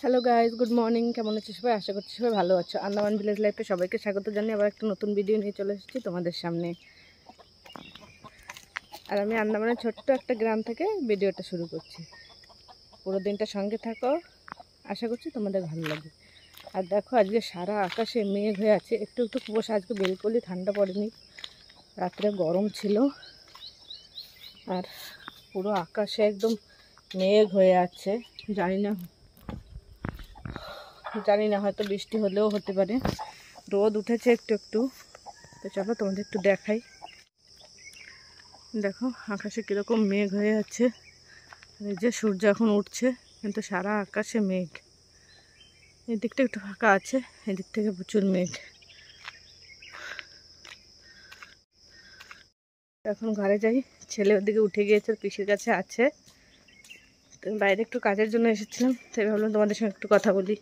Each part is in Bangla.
Hello guys, good morning. কেমন আছো সবাই? আশা করছি সবাই ভালো আছো। আন্দামান ভিলেজ লাইফে সবাইকে স্বাগত জানিয়ে আবার একটা নতুন ভিডিও নিয়ে চলে এসেছি তোমাদের সামনে। আর আমি আন্দামানের ছোট্ট একটা গ্রাম থেকে ভিডিওটা শুরু করছি। পুরো দিনটা সঙ্গে থাকো, আশা করছি তোমাদের ভালো লাগবে। আর দেখো, আজকে সারা আকাশে মেঘ হয়ে আছে। একটু একটু কুয়াশা, আজকে বিলকুলই ঠান্ডা পড়েনি, রাত্রে গরম ছিল। আর পুরো আকাশে একদম মেঘ হয়ে আছে। জানি না হয়তো বৃষ্টি হলেও হতে পারে। রোদ উঠেছে একটু একটু। তো চলো তোমাদের একটু দেখাই। দেখো আকাশে কীরকম মেঘ হয়ে আছে। এই যে সূর্য এখন উঠছে, কিন্তু সারা আকাশে মেঘ। এই দিকটা একটু ফাঁকা আছে, এদিক থেকে প্রচুর মেঘ। এখন ঘরে যাই। ছেলে ওদিকে উঠে গিয়েছে, পিসির কাছে আছে। তো বাইরে একটু কাজের জন্য এসেছিলাম, তাই ভাবলাম তোমাদের সঙ্গে একটু কথা বলি।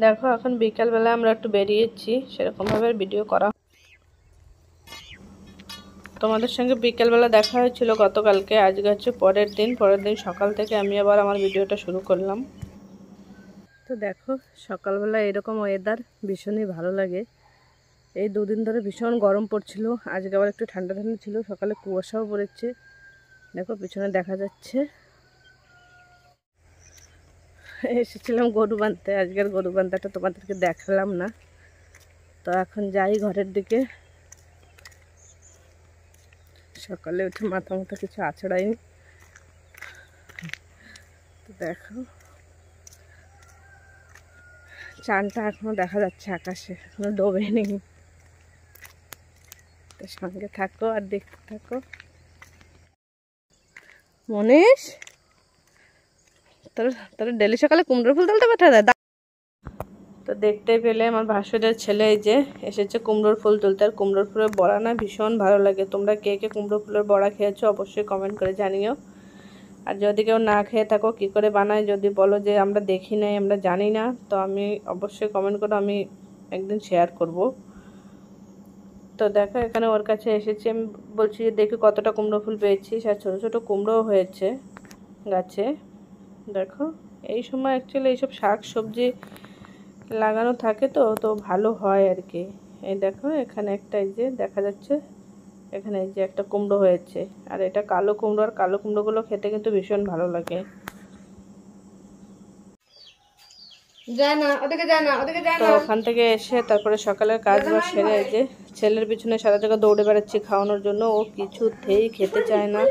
দেখো এখন বিকালবেলা আমরা একটু বেরিয়েছি, সেরকমভাবে ভিডিও করা। তোমাদের সঙ্গে বিকেলবেলা দেখা হয়েছিল গতকালকে। আজকে হচ্ছে পরের দিন সকাল থেকে আমি আবার আমার ভিডিওটা শুরু করলাম। তো দেখো সকালবেলা এরকম ওয়েদার ভীষণই ভালো লাগে। এই দুদিন ধরে ভীষণ গরম পড়ছিল, আজকে আবার একটু ঠান্ডা ঠান্ডা ছিল। সকালে কুয়াশাও পড়েছে, দেখো পিছনে দেখা যাচ্ছে। এসেছিলাম গরু বাঁধতে, আজকের গরু বাঁধাটা তোমাদেরকে দেখালাম না। তো এখন যাই ঘরের দিকে। সকালে উঠে মাথা কিছু আছড়াইনি। তো দেখো চাঁদটা এখনো দেখা যাচ্ছে আকাশে, এখনো ডোবেনি। তো সঙ্গে থাকো আর দেখতে থাকো। মনীষ, তোর ডেলি সকালে কুমড়োর ফুল তুলতে পাঠা দেয়। তো দেখতে পেলে আমার ভাসুরের ছেলে এই যে এসেছে কুমড়োর ফুল তুলতে। আর কুমড়োর ফুলের বড়া না ভীষণ ভালো লাগে। তোমরা কে কে কুমড়ো ফুলের বড়া খেয়েছো অবশ্যই কমেন্ট করে জানিও। আর যদি কেউ না খেয়ে থাকো, কী করে বানায় যদি বলো যে আমরা দেখি নাই, আমরা জানি না, তো আমি অবশ্যই কমেন্ট করো, আমি একদিন শেয়ার করব। তো দেখো এখানে ওর কাছে এসেছি, আমি বলছি যে দেখি কতটা কুমড়ো ফুল পেয়েছি। আর ছোটো ছোটো কুমড়োও হয়েছে গাছে। দেখো এই সময় অ্যাকচুয়ালি এইসব শাক সবজি লাগানো থাকে, তো ভালো হয় আর কি। এই দেখো এখানে একটা, এই যে দেখা যাচ্ছে এখানে এই যে একটা কুমড়ো হয়েছে। আর এটা কালো কুমড়ো, আর কালো কুমড়োগুলো খেতে কিন্তু ভীষণ ভালো লাগে। তো ওখান থেকে এসে তারপরে সকালের কাজ বাজ সেরে এই যে ছেলের পিছনে সারা জায়গা দৌড়ে বেড়াচ্ছি খাওয়ানোর জন্য। ও কিছুতেই খেতে চায় না।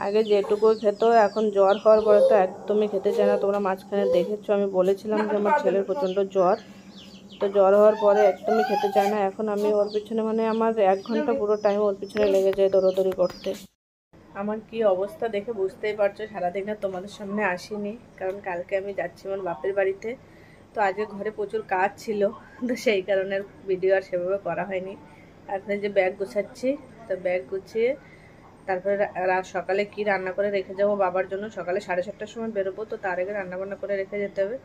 আগে যেটুকু খেত, এখন জ্বর হওয়ার পরে তো একদমই খেতে চায় না। তোমরা মাঝখানে দেখেছো, আমি বলেছিলাম যে আমার ছেলের প্রচণ্ড জ্বর। তো জ্বর হওয়ার পরে একদমই খেতে চায় না। এখন আমি ওর পিছনে আমার 1 ঘন্টা পুরো টাইম ওর পিছনে লেগে যায় দৌড়াদৌড়ি করতে। আমার কি অবস্থা দেখে বুঝতেই পারছো। সারাদিন আর তোমাদের সামনে আসিনি, কারণ কালকে আমি যাচ্ছি আমার বাপের বাড়িতে। তো আজকে ঘরে প্রচুর কাজ ছিল, তো সেই কারণে ভিডিও আর সেভাবে করা হয়নি। এখন যে ব্যাগ গুছাচ্ছি, তো ব্যাগ গুছিয়ে তারপরে সকালে কি রান্না করে রেখে যাবো বাবার জন্য। সকালে 7:30টার সময় বেরোবো, তো তার আগে রান্নাবান্না করে রেখে যেতে হবে।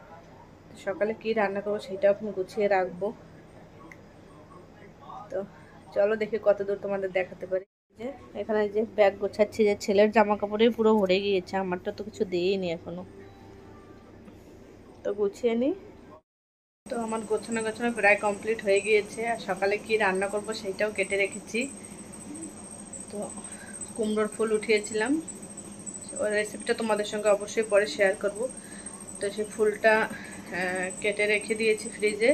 সকালে কি রান্না করবো সেটাও এখন গুছিয়ে রাখবো। তো চলো দেখি কত দূর তোমাদের দেখাতে পারি। যে এখানে যে ব্যাগ গোছাচ্ছি, যে ছেলের জামা কাপড়েই পুরো ভরে গিয়েছে, আমারটা তো কিছু দিইনি এখনো। তো গুছিয়ে নিই। তো আমার গোছানো প্রায় কমপ্লিট হয়ে গিয়েছে। আর সকালে কি রান্না করব সেইটাও কেটে রেখেছি। তো কুমড়োর ফুল উঠিয়েছিলাম, ওই রেসিপিটা তোমাদের সঙ্গে অবশ্যই পরে শেয়ার করব। তো সেই ফুলটা কেটে রেখে দিয়েছি ফ্রিজে।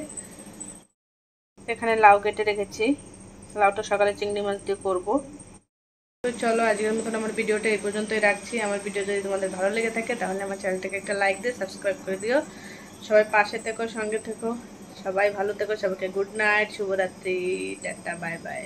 এখানে লাউ কেটে রেখেছি, লাউটা সকালে চিংড়ি মাছ দিয়ে করবো। তো চলো আজকের মতন আমার ভিডিওটা এই পর্যন্তই রাখছি। আমার ভিডিও যদি তোমাদের ভালো লেগে থাকে তাহলে আমার চ্যানেলটাকে একটা লাইক দিয়ে সাবস্ক্রাইব করে দিও। সবাই পাশে থেকো, সঙ্গে থেকো, সবাই ভালো থেকো। সবাইকে গুড নাইট, শুভরাত্রি, টাটা, বাই বাই।